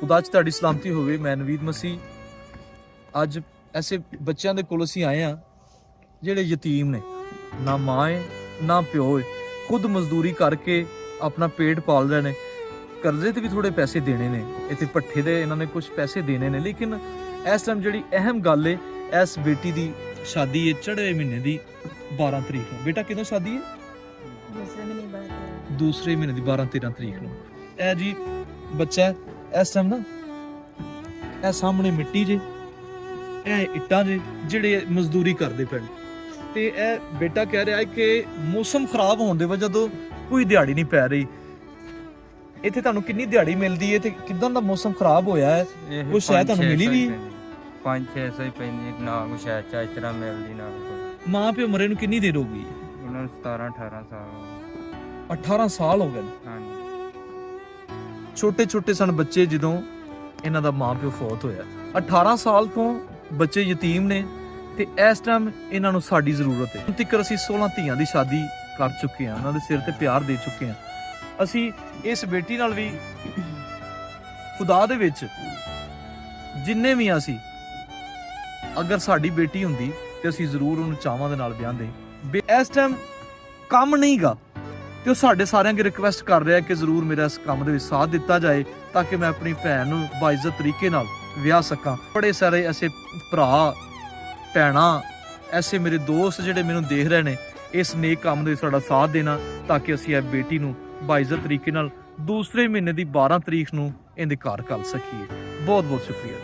खुदा च तुहाडी सलामती होवे। मैं नवीद मसीह अज ऐसे बच्चों के कोल असीं आए हाँ ਜਿਹੜੇ ਯਤੀਮ ਨੇ, ਨਾ ਮਾਂ ਹੈ ਨਾ ਪਿਓ ਹੈ, ਖੁਦ ਮਜ਼ਦੂਰੀ ਕਰਕੇ ਆਪਣਾ ਪੇਟ ਪਾਲ ਰਹੇ ਨੇ। ਕਰਜ਼ੇ ਤੇ ਵੀ ਥੋੜੇ ਪੈਸੇ ਦੇਣੇ ਨੇ, ਇੱਥੇ ਭੱਠੇ ਦੇ ਇਹਨਾਂ ਨੇ ਕੁਝ ਪੈਸੇ ਦੇਣੇ ਨੇ। ਲੇਕਿਨ ਇਸ ਟਾਈਮ ਜਿਹੜੀ ਅਹਿਮ ਗੱਲ ਹੈ, ਇਸ ਬੇਟੀ ਦੀ ਸ਼ਾਦੀ ਹੈ ਚੜ੍ਹਵੇਂ ਮਹੀਨੇ ਦੀ 12 ਤਰੀਕ ਨੂੰ। ਬੇਟਾ ਕਿਦੋਂ ਸ਼ਾਦੀ ਹੈ? ਦੂਸਰੇ ਮਹੀਨੇ ਦੀ 12-13 ਤਰੀਕ ਨੂੰ। ਇਹ ਜੀ ਬੱਚਾ ਇਸ ਟਾਈਮ ਨਾ, ਇਹ ਸਾਹਮਣੇ ਮਿੱਟੀ ਜੇ, ਇਹ ਇੱਟਾਂ ਜੇ ਜਿਹੜੇ ਮਜ਼ਦੂਰੀ ਕਰਦੇ ਪੈਣ। ਤੇ ਇਹ ਬੇਟਾ ਕਹਿ ਰਿਹਾ ਹੈ ਕਿ ਮੌਸਮ ਖਰਾਬ ਹੋਣ ਦੇ ਵਜ੍ਹਾ ਤੋਂ ਕੋਈ ਦਿਹਾੜੀ ਨਹੀਂ ਪੈ ਰਹੀ। ਇੱਥੇ ਤੁਹਾਨੂੰ ਕਿੰਨੀ ਦਿਹਾੜੀ ਮਿਲਦੀ ਹੈ ਤੇ ਕਿਦਾਂ ਦਾ ਮੌਸਮ ਖਰਾਬ ਹੋਇਆ ਹੈ? ਕੁਛ ਸ਼ਾਇਦ ਤੁਹਾਨੂੰ ਮਿਲੀ ਵੀ 500-600 ਹੀ ਪੈਂਦੀ ਨਾ, ਕੁਛ ਐਚਾ ਇਸ ਤਰ੍ਹਾਂ ਮਿਲਦੀ ਨਾ। ਮਾਂ ਪਿਓ ਮਰੇ ਨੂੰ ਕਿੰਨੀ ਦੇਰ ਹੋ ਗਈ? ਉਹਨਾਂ ਨੂੰ 17-18 ਸਾਲ। 18 ਸਾਲ ਹੋ ਗਏ। ਹਾਂਜੀ। ਛੋਟੇ ਛੋਟੇ ਸਨ ਬੱਚੇ ਜਦੋਂ ਇਹਨਾਂ ਦਾ ਮਾਂ ਪਿਓ ਫੌਤ ਹੋਇਆ। 18 ਸਾਲ ਤੋਂ ਬੱਚੇ ਯਤੀਮ ਨੇ ਤੇ ਇਸ ਟਾਈਮ ਇਹਨਾਂ ਨੂੰ ਸਾਡੀ ਜ਼ਰੂਰਤ ਹੈ। ਹੁਣ ਤੱਕ ਅਸੀਂ 16 ਧੀਆਂ ਦੀ ਸ਼ਾਦੀ ਕਰ ਚੁੱਕੇ ਹਾਂ, ਉਹਨਾਂ ਦੇ ਸਿਰ ਤੇ ਪਿਆਰ ਦੇ ਚੁੱਕੇ ਹਾਂ। ਅਸੀਂ ਇਸ ਬੇਟੀ ਨਾਲ ਵੀ ਖੁਦਾ ਦੇ ਵਿੱਚ ਜਿੰਨੇ ਵੀ ਅਸੀਂ, ਅਗਰ ਸਾਡੀ ਬੇਟੀ ਹੁੰਦੀ ਤੇ ਅਸੀਂ ਜ਼ਰੂਰ ਉਹਨੂੰ ਚਾਵਾਂ ਦੇ ਨਾਲ ਵਿਆਹੁੰਦੇ। ਇਸ ਟਾਈਮ ਕੰਮ ਨਹੀਂਗਾ ਤੇ ਉਹ ਸਾਡੇ ਸਾਰਿਆਂ ਅੱਗੇ ਰਿਕਵੈਸਟ ਕਰ ਰਿਹਾ ਕਿ ਜ਼ਰੂਰ ਮੇਰਾ ਇਸ ਕੰਮ ਦੇ ਵਿੱਚ ਸਾਥ ਦਿੱਤਾ ਜਾਏ ਤਾਂ ਕਿ ਮੈਂ ਆਪਣੀ ਭੈਣ ਨੂੰ ਬਾਇਜ਼ਤ ਤਰੀਕੇ ਨਾਲ ਵਿਆਹ ਸਕਾਂ। ਬੜੇ ਸਾਰੇ ਐਸੇ ਭਰਾ ਭੈਣਾਂ, ਐਸੇ ਮੇਰੇ ਦੋਸਤ ਜਿਹੜੇ ਮੈਨੂੰ ਦੇਖ ਰਹੇ ਨੇ, ਇਸ ਨੇਕ ਕੰਮ ਦੇ ਵਿੱਚ ਸਾਡਾ ਸਾਥ ਦੇਣਾ ਤਾਂ ਕਿ ਅਸੀਂ ਇਹ ਬੇਟੀ ਨੂੰ ਬਾਇਜ਼ਤ ਤਰੀਕੇ ਨਾਲ ਦੂਸਰੇ ਮਹੀਨੇ ਦੀ 12 ਤਰੀਕ ਨੂੰ ਇਹਦੇ ਘਰ ਘੱਲ ਸਕੀਏ। ਬਹੁਤ ਬਹੁਤ ਸ਼ੁਕਰੀਆ।